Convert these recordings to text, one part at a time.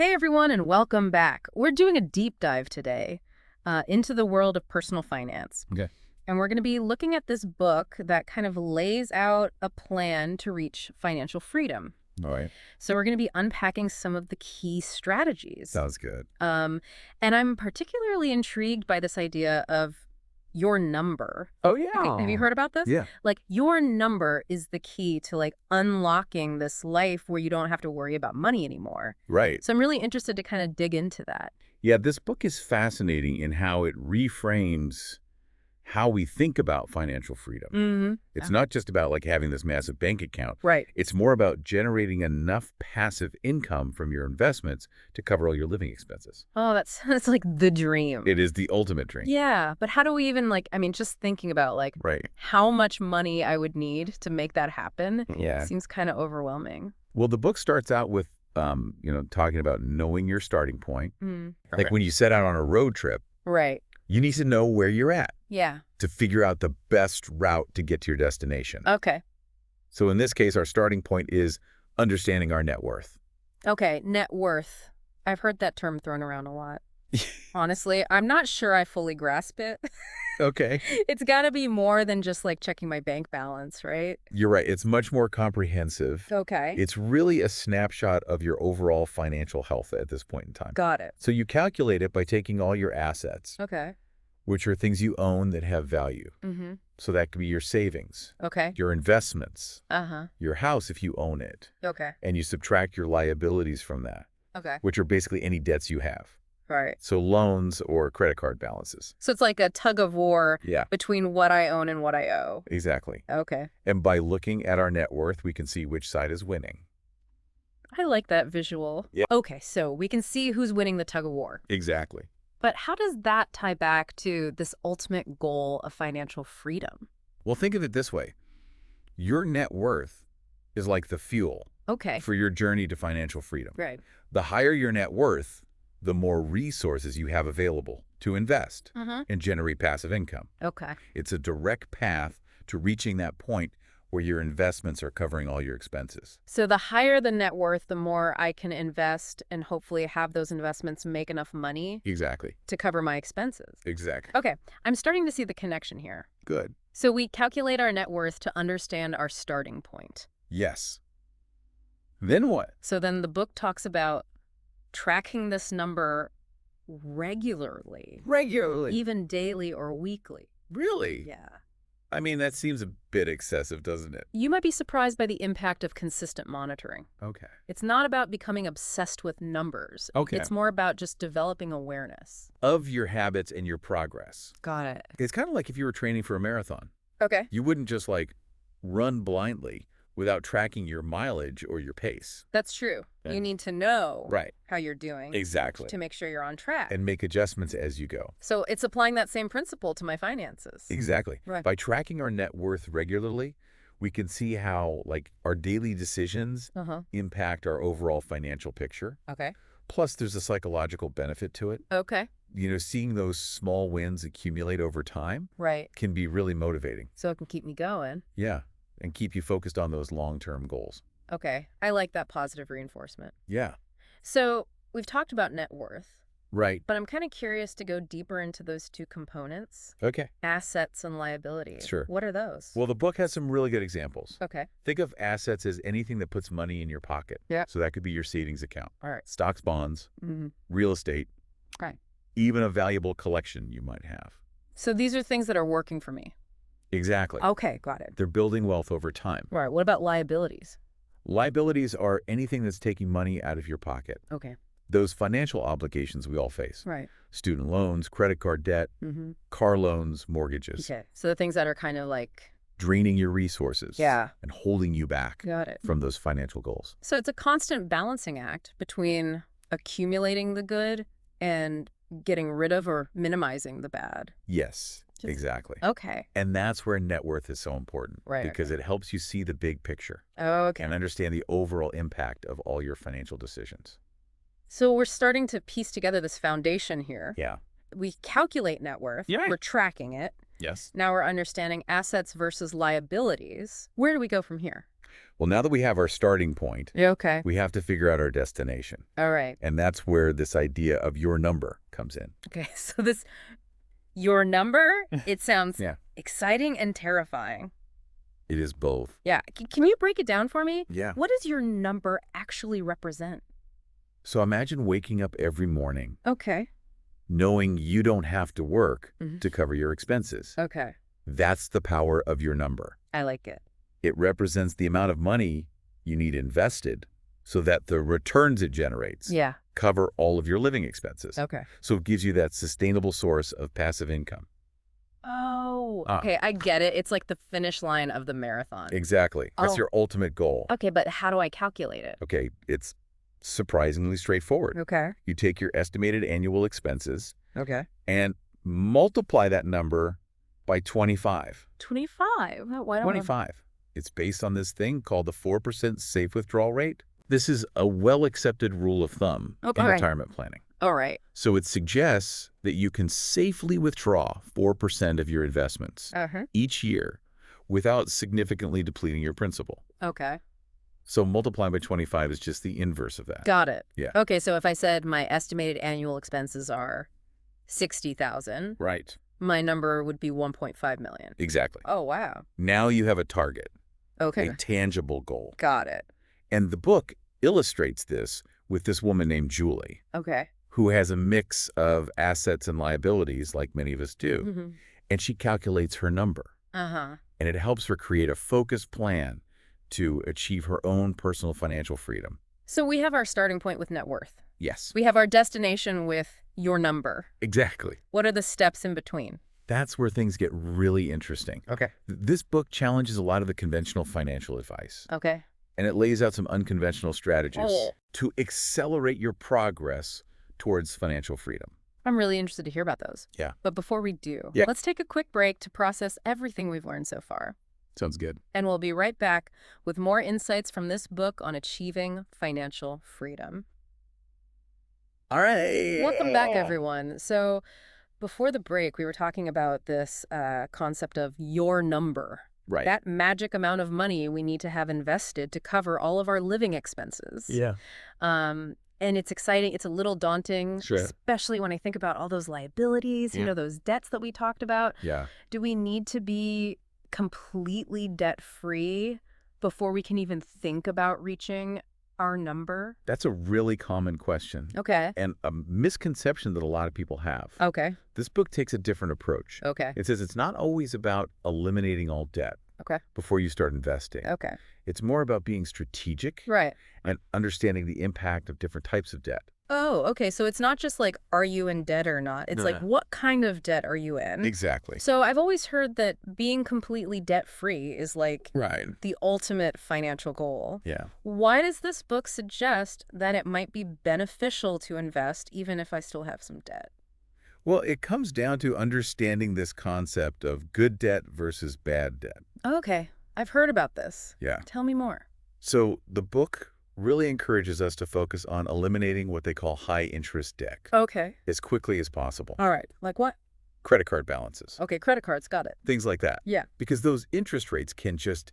Hey everyone, and welcome back. We're doing a deep dive today into the world of personal finance. Okay. And we're going to be looking at this book that kind of lays out a plan to reach financial freedom. All right. So we're going to be unpacking some of the key strategies. Sounds good. And I'm particularly intrigued by this idea of your number. Oh, Have you heard about this? Yeah. Like, your number is the key to, like, unlocking this life where you don't have to worry about money anymore. Right. So I'm really interested to kind of dig into that. Yeah, this book is fascinating in how it reframes how we think about financial freedom. Mm-hmm. It's not just about like having this massive bank account. Right. It's more about generating enough passive income from your investments to cover all your living expenses. Oh, that's like the dream. It is the ultimate dream. Yeah, but how do we even, like, I mean, just thinking about, like, Right. how much money I would need to make that happen Yeah. seems kind of overwhelming. Well, the book starts out with, talking about knowing your starting point. Mm. Like when you set out on a road trip, Right. you need to know where you're at Yeah. to figure out the best route to get to your destination. Okay. So in this case, our starting point is understanding our net worth. Okay, net worth. I've heard that term thrown around a lot. Honestly, I'm not sure I fully grasp it. Okay. It's got to be more than just, like, checking my bank balance, right? You're right. It's much more comprehensive. Okay. It's really a snapshot of your overall financial health at this point in time. Got it. So you calculate it by taking all your assets, Okay. which are things you own that have value. Mm-hmm. So that could be your savings, Okay. your investments, Uh-huh. your house if you own it, Okay. and you subtract your liabilities from that, Okay. which are basically any debts you have. Right. So loans or credit card balances. So it's like a tug of war Yeah, between what I own and what I owe. exactly. Okay. And by looking at our net worth, we can see which side is winning. I like that visual. Yeah. Okay, so we can see who's winning the tug of war. Exactly. But how does that tie back to this ultimate goal of financial freedom? Well, think of it this way. Your net worth is like the fuel Okay. for your journey to financial freedom. Right. The higher your net worth, the more resources you have available to invest Mm-hmm. and generate passive income. Okay. It's a direct path to reaching that point where your investments are covering all your expenses. So the higher the net worth, the more I can invest and hopefully have those investments make enough money Exactly. to cover my expenses. Exactly. Okay. I'm starting to see the connection here. Good. So we calculate our net worth to understand our starting point. Yes. Then what? So then the book talks about tracking this number regularly, Regularly. even daily or weekly. Really? Yeah. I mean, that seems a bit excessive, doesn't it? You might be surprised by the impact of consistent monitoring. Okay. It's not about becoming obsessed with numbers. Okay. It's more about just developing awareness. Of your habits and your progress. Got it. It's kind of like if you were training for a marathon. Okay. You wouldn't just like run blindly without tracking your mileage or your pace. That's true. Yeah. You need to know Right. how you're doing Exactly. to make sure you're on track. And make adjustments as you go. So it's applying that same principle to my finances. Exactly. Right. By tracking our net worth regularly, we can see how like our daily decisions Uh-huh. impact our overall financial picture. Okay. Plus, there's a psychological benefit to it. Okay. Seeing those small wins accumulate over time Right. can be really motivating. So it can keep me going. Yeah. And keep you focused on those long-term goals. Okay. I like that positive reinforcement. Yeah. So we've talked about net worth, Right. but I'm kind of curious to go deeper into those two components, Okay. assets and liabilities. Sure. What are those? Well, the book has some really good examples. Okay. Think of assets as anything that puts money in your pocket. Yeah. So that could be your savings account, All right. stocks, bonds, Mm-hmm. real estate, Right. even a valuable collection you might have. So these are things that are working for me. Exactly. Okay. Got it. They're building wealth over time. All right. What about liabilities? Liabilities are anything that's taking money out of your pocket. Okay. Those financial obligations we all face. Right. Student loans, credit card debt, Mm-hmm. car loans, mortgages. Okay. So the things that are kind of like, Draining your resources. Yeah. And holding you back got it. from those financial goals. So it's a constant balancing act between accumulating the good and getting rid of or minimizing the bad. Yes, Just- exactly. Okay. And that's where net worth is so important. Right, Because it helps you see the big picture Okay. and understand the overall impact of all your financial decisions. So we're starting to piece together this foundation here. Yeah. We calculate net worth. Yeah. We're tracking it. Yes. Now we're understanding assets versus liabilities. Where do we go from here? Well, now that we have our starting point, Yeah, okay. we have to figure out our destination. All right. And that's where this idea of your number comes in. Okay, so your number, it sounds Yeah. exciting and terrifying. It is both. Yeah. Can you break it down for me? Yeah. What does your number actually represent? So imagine waking up every morning Okay. knowing you don't have to work Mhm. to cover your expenses. Okay. That's the power of your number. I like it. It represents the amount of money you need invested so that the returns it generates Yeah. cover all of your living expenses. Okay. So it gives you that sustainable source of passive income. Oh, Ah. okay. I get it. It's like the finish line of the marathon. Exactly. That's Oh. your ultimate goal. Okay, but how do I calculate it? Okay, it's surprisingly straightforward. Okay. You take your estimated annual expenses Okay. and multiply that number by 25. 25. Why don't 25. It's based on this thing called the 4% safe withdrawal rate. This is a well-accepted rule of thumb Okay. in retirement planning. All right. So it suggests that you can safely withdraw 4% of your investments Uh-huh. each year without significantly depleting your principal. Okay. So multiplying by 25 is just the inverse of that. Got it. Yeah. Okay, so if I said my estimated annual expenses are 60,000, Right. my number would be 1.5 million. Exactly. Oh, wow. Now you have a target, Okay. a tangible goal. Got it. And the book illustrates this with this woman named Julie, Okay. who has a mix of assets and liabilities like many of us do. Mm-hmm. And she calculates her number. Uh-huh. And it helps her create a focused plan to achieve her own personal financial freedom. So we have our starting point with net worth. Yes, We have our destination with your number. exactly. What are the steps in between? That's where things get really interesting. Okay. This book challenges a lot of the conventional financial advice, Okay. and it lays out some unconventional strategies Oh. to accelerate your progress towards financial freedom. I'm really interested to hear about those. Yeah. But before we do, Yeah. let's take a quick break to process everything we've learned so far. Sounds good. And we'll be right back with more insights from this book on achieving financial freedom. All right. Welcome back, everyone. So before the break, we were talking about this concept of your number. Right. That magic amount of money we need to have invested to cover all of our living expenses. Yeah. And it's exciting. It's a little daunting, Sure. especially when I think about all those liabilities, Yeah. those debts that we talked about. Yeah. Do we need to be completely debt-free before we can even think about reaching our number? That's a really common question Okay. and a misconception that a lot of people have. Okay. This book takes a different approach. Okay. It says it's not always about eliminating all debt Okay. before you start investing. Okay. It's more about being strategic Right. and understanding the impact of different types of debt. Oh, okay. So it's not just like, are you in debt or not? It's like, what kind of debt are you in? Exactly. So I've always heard that being completely debt-free is like Right. the ultimate financial goal. Yeah. Why does this book suggest that it might be beneficial to invest even if I still have some debt? Well, it comes down to understanding this concept of good debt versus bad debt. Okay. I've heard about this. Yeah. Tell me more. So the book really encourages us to focus on eliminating what they call high-interest debt Okay. as quickly as possible. All right. Like what? Credit card balances, Okay. Credit cards. Got it. things like that. Yeah. Because those interest rates can just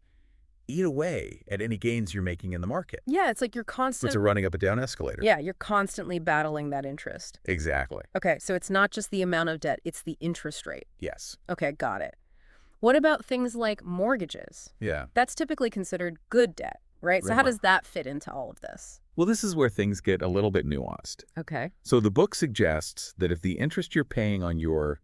eat away at any gains you're making in the market. Yeah. It's like you're It's constant. a running up and down escalator. Yeah. You're constantly battling that interest. Exactly. Okay. So it's not just the amount of debt. It's the interest rate. Yes. Okay. Got it. What about things like mortgages? Yeah. That's typically considered good debt, right? So how Right. does that fit into all of this? Well, this is where things get a little bit nuanced. Okay. So the book suggests that if the interest you're paying on your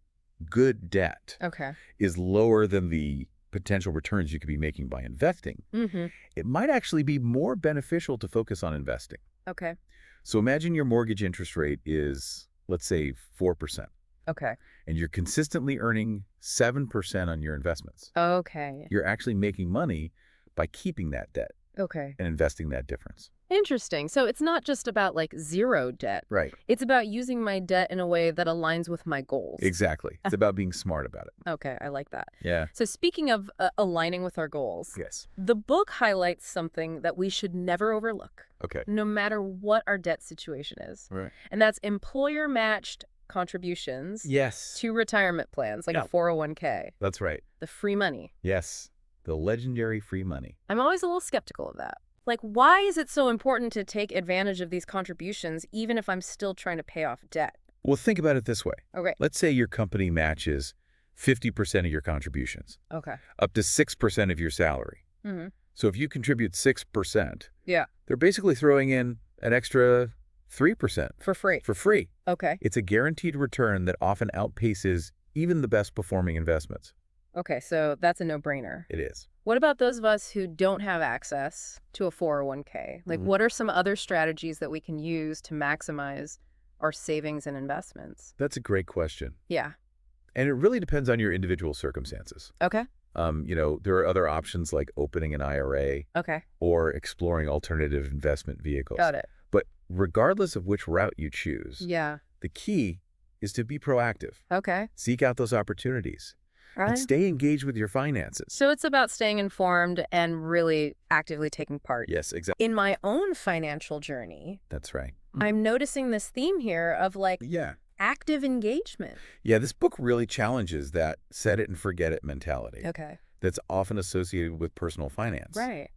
good debt Okay. is lower than the potential returns you could be making by investing, Mm-hmm. it might actually be more beneficial to focus on investing. Okay. So imagine your mortgage interest rate is, let's say, 4%, Okay. and you're consistently earning 7% on your investments. Okay. You're actually making money by keeping that debt Okay. and investing that difference. Interesting. So it's not just about like zero debt. Right. It's about using my debt in a way that aligns with my goals. Exactly. It's about being smart about it. Okay. I like that. Yeah. So speaking of aligning with our goals, Yes. the book highlights something that we should never overlook, Okay. no matter what our debt situation is. Right. And that's employer-matched contributions Yes. to retirement plans, like Yeah. a 401k, That's right. the free money. Yes. The legendary free money. I'm always a little skeptical of that. Like, why is it so important to take advantage of these contributions even if I'm still trying to pay off debt? Well, think about it this way. Okay. Let's say your company matches 50% of your contributions, Okay. up to 6% of your salary. Mm-hmm. So if you contribute 6%, Yeah. they're basically throwing in an extra 3% For free. for free. Okay. It's a guaranteed return that often outpaces even the best performing investments. Okay, so that's a no-brainer. It is. What about those of us who don't have access to a 401k? Like, what are some other strategies that we can use to maximize our savings and investments? That's a great question. Yeah. And it really depends on your individual circumstances. Okay. There are other options like opening an IRA Okay. or exploring alternative investment vehicles. Got it. But regardless of which route you choose, Yeah. the key is to be proactive. Okay. Seek out those opportunities and Right. stay engaged with your finances. So it's about staying informed and really actively taking part. Yes, exactly. In my own financial journey, That's right. I'm noticing this theme here of like Yeah. active engagement. Yeah, this book really challenges that set it and forget it mentality Okay. that's often associated with personal finance. Right.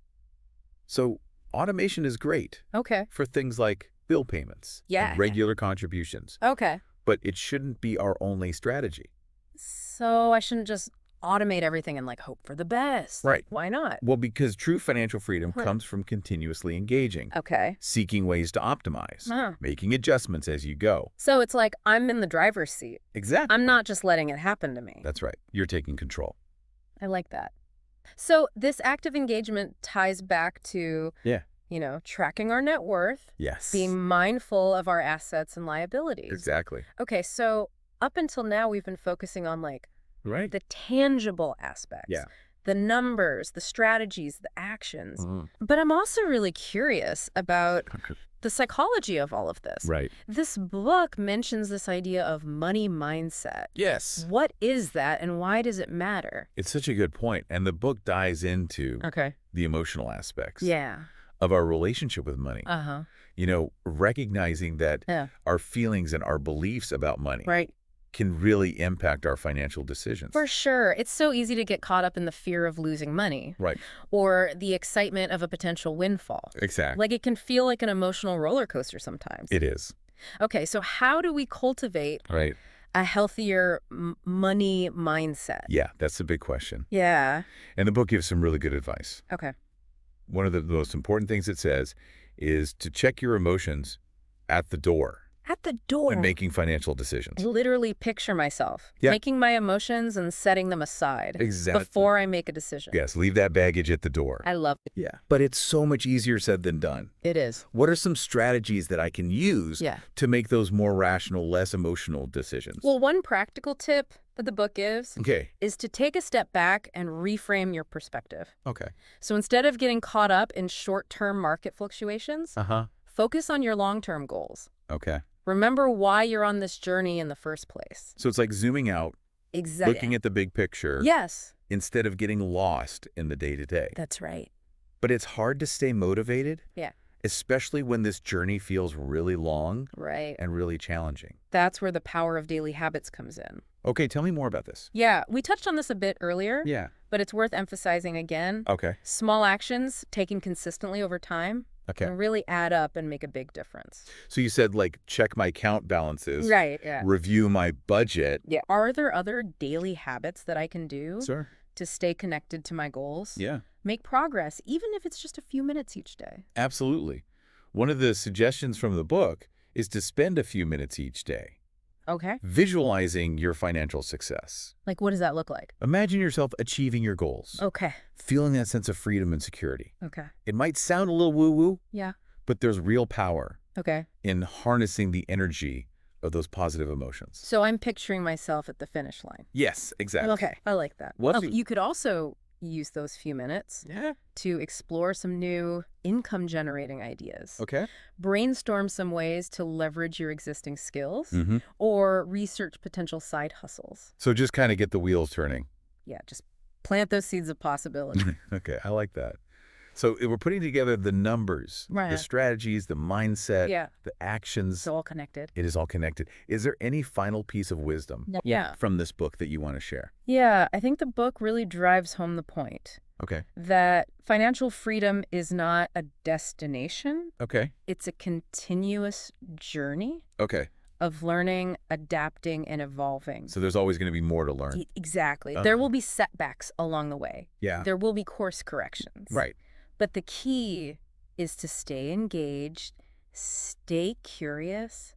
So automation is great Okay. for things like bill payments Yeah. and regular contributions, Okay. but it shouldn't be our only strategy. So I shouldn't just automate everything and like hope for the best. Right. Why not? Well, because true financial freedom Right. comes from continuously engaging, Okay. seeking ways to optimize, Uh-huh. making adjustments as you go. So it's like I'm in the driver's seat. Exactly. I'm not just letting it happen to me. That's right. You're taking control. I like that. So this active engagement ties back to, Yeah. tracking our net worth, Yes. being mindful of our assets and liabilities. Exactly. Okay, so up until now, we've been focusing on like Right. the tangible aspects. Yeah. The numbers, the strategies, the actions. Mhm. But I'm also really curious about the psychology of all of this. Right. This book mentions this idea of money mindset. Yes. What is that and why does it matter? It's such a good point. And the book dives into Okay. the emotional aspects Yeah. of our relationship with money. Uh-huh. Recognizing that Yeah. our feelings and our beliefs about money Right. can really impact our financial decisions. For sure. It's so easy to get caught up in the fear of losing money Right. or the excitement of a potential windfall. Exactly. Like it can feel like an emotional roller coaster sometimes. It is. Okay, so how do we cultivate Right. a healthier money mindset? Yeah, that's the big question. Yeah. And the book gives some really good advice. Okay. One of the most important things it says is to check your emotions at the door At the door. when making financial decisions. I literally picture myself Yeah. taking my emotions and setting them aside Exactly. before I make a decision. Yes, leave that baggage at the door. I love it. Yeah. But it's so much easier said than done. It is. What are some strategies that I can use Yeah. to make those more rational, less emotional decisions? Well, one practical tip that the book gives Okay. is to take a step back and reframe your perspective. Okay. So instead of getting caught up in short-term market fluctuations, Uh-huh. focus on your long-term goals. Okay. Remember why you're on this journey in the first place. So it's like zooming out, Exactly. looking at the big picture Yes, instead of getting lost in the day-to-day. that's right. But it's hard to stay motivated, Yeah. especially when this journey feels really long Right. and really challenging. That's where the power of daily habits comes in. Okay, tell me more about this. Yeah, we touched on this a bit earlier, Yeah. but it's worth emphasizing again. Okay. Small actions taken consistently over time Okay. can really add up and make a big difference. So you said like check my account balances, Right, yeah. review my budget. Yeah. Are there other daily habits that I can do Sir. to stay connected to my goals? Yeah. Make progress, even if it's just a few minutes each day. Absolutely. One of the suggestions from the book is to spend a few minutes each day Okay. visualizing your financial success. Like, what does that look like? Imagine yourself achieving your goals, Okay. feeling that sense of freedom and security. Okay. It might sound a little woo-woo, Yeah. but there's real power Okay. in harnessing the energy of those positive emotions. So I'm picturing myself at the finish line. Yes, exactly. Okay. I like that. What's Oh, the- you could also use those few minutes Yeah. to explore some new income generating ideas. Okay. Brainstorm some ways to leverage your existing skills Mm-hmm. or research potential side hustles. So just kind of get the wheels turning. Yeah, just plant those seeds of possibility. Okay, I like that. So we're putting together the numbers, Right. the strategies, the mindset, Yeah. the actions. It's all connected. It is all connected. Is there any final piece of wisdom Yeah. from this book that you want to share? Yeah, I think the book really drives home the point Okay. that financial freedom is not a destination. Okay. It's a continuous journey Okay. of learning, adapting, and evolving. So there's always going to be more to learn. Exactly. Okay. There will be setbacks along the way. Yeah. There will be course corrections. Right. But the key is to stay engaged, stay curious,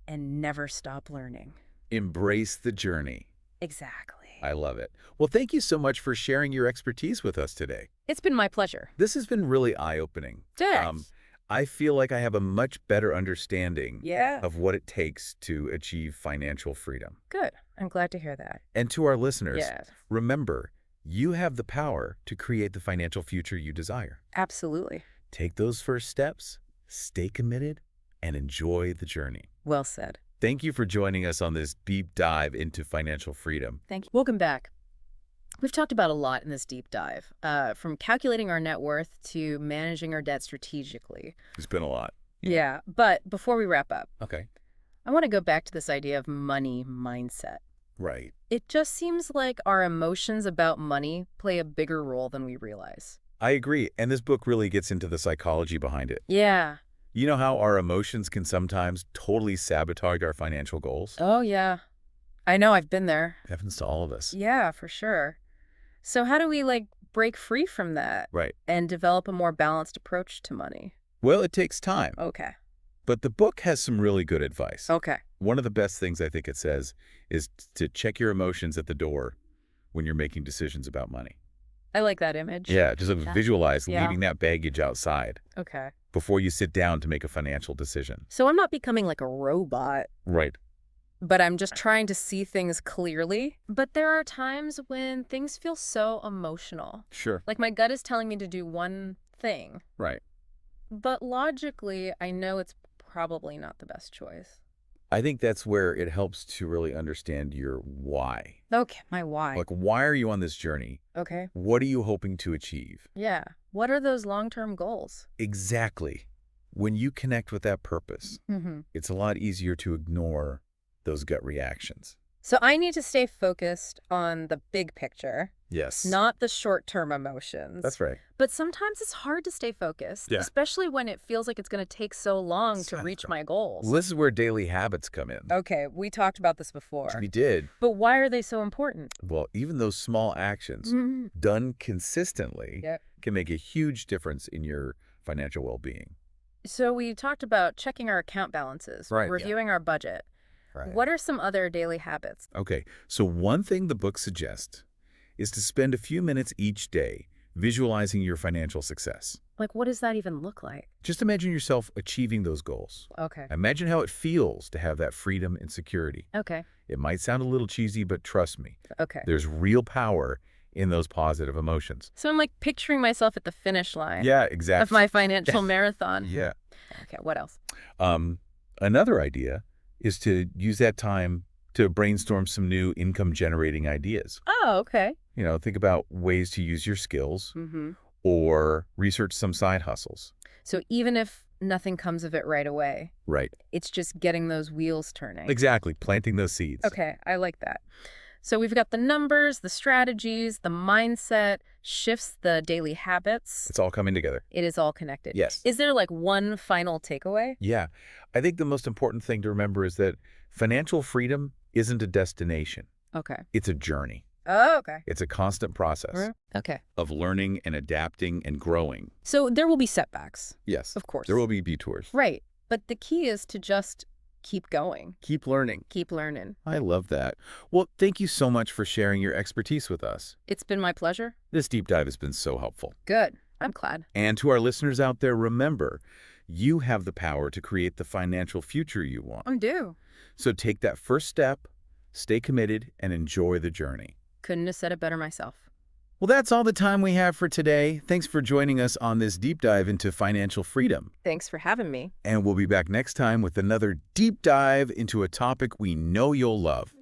and never stop learning. Embrace the journey. Exactly. I love it. Well, thank you so much for sharing your expertise with us today. It's been my pleasure. This has been really eye-opening. Thanks. I feel like I have a much better understanding Yeah. of what it takes to achieve financial freedom. Good. I'm glad to hear that. And to our listeners, Yeah. remember, you have the power to create the financial future you desire. Absolutely. Take those first steps, stay committed, and enjoy the journey. Well said. Thank you for joining us on this deep dive into financial freedom. Thank you. Welcome back. We've talked about a lot in this deep dive, from calculating our net worth to managing our debt strategically. It's been a lot. Yeah. But before we wrap up, Okay. I want to go back to this idea of money mindset. Right. It just seems like our emotions about money play a bigger role than we realize. I agree. And this book really gets into the psychology behind it. Yeah. You know how our emotions can sometimes totally sabotage our financial goals? Oh, yeah. I know. I've been there. It happens to all of us. Yeah, for sure. So how do we, break free from that Right. and develop a more balanced approach to money? Well, it takes time. Okay. But the book has some really good advice. Okay. One of the best things I think it says is to check your emotions at the door when you're making decisions about money. I like that image. Yeah, just visualize Yeah. leaving that baggage outside Okay. before you sit down to make a financial decision. So I'm not becoming like a robot, Right. but I'm just trying to see things clearly. But there are times when things feel so emotional. Sure. Like my gut is telling me to do one thing, Right. but logically, I know it's probably not the best choice. I think that's where it helps to really understand your why. Okay, my why. Like, why are you on this journey? Okay. What are you hoping to achieve? Yeah. What are those long-term goals? Exactly. When you connect with that purpose, Mm-hmm. it's a lot easier to ignore those gut reactions. So I need to stay focused on the big picture, Yes. not the short-term emotions. That's right. But sometimes it's hard to stay focused, Yeah. especially when it feels like it's going to take so long to So- reach my goals. Well, this is where daily habits come in. Okay, we talked about this before. We did. But why are they so important? Well, even those small actions Mhm. done consistently Yep. can make a huge difference in your financial well-being. So we talked about checking our account balances, Right, yeah. reviewing our budget. Right. What are some other daily habits? Okay, so one thing the book suggests is to spend a few minutes each day visualizing your financial success. Like, what does that even look like? Just imagine yourself achieving those goals. Okay. Imagine how it feels to have that freedom and security. Okay. It might sound a little cheesy, but trust me, Okay. there's real power in those positive emotions. So I'm like picturing myself at the finish line Yeah, exactly. of my financial marathon. Yeah. Okay, what else? Another idea is to use that time to brainstorm some new income-generating ideas. Oh, okay. You know, think about ways to use your skills Mm-hmm. or research some side hustles. So even if nothing comes of it right away, Right. it's just getting those wheels turning. Exactly. Planting those seeds. Okay, I like that. So we've got the numbers, the strategies, the mindset, shifts, the daily habits. It's all coming together. It is all connected. Yes. Is there one final takeaway? Yeah. I think the most important thing to remember is that financial freedom isn't a destination. Okay. It's a journey. Oh, okay. It's a constant process Okay. of learning and adapting and growing. So there will be setbacks, Yes. of course. There will be detours. Right. But the key is to just keep going, Keep learning. keep learning. I love that. Well, thank you so much for sharing your expertise with us. It's been my pleasure. This deep dive has been so helpful. Good. I'm glad. And to our listeners out there, remember, you have the power to create the financial future you want. I do. So take that first step, stay committed, and enjoy the journey. Couldn't have said it better myself. Well, that's all the time we have for today. Thanks for joining us on this deep dive into financial freedom. Thanks for having me. And we'll be back next time with another deep dive into a topic we know you'll love.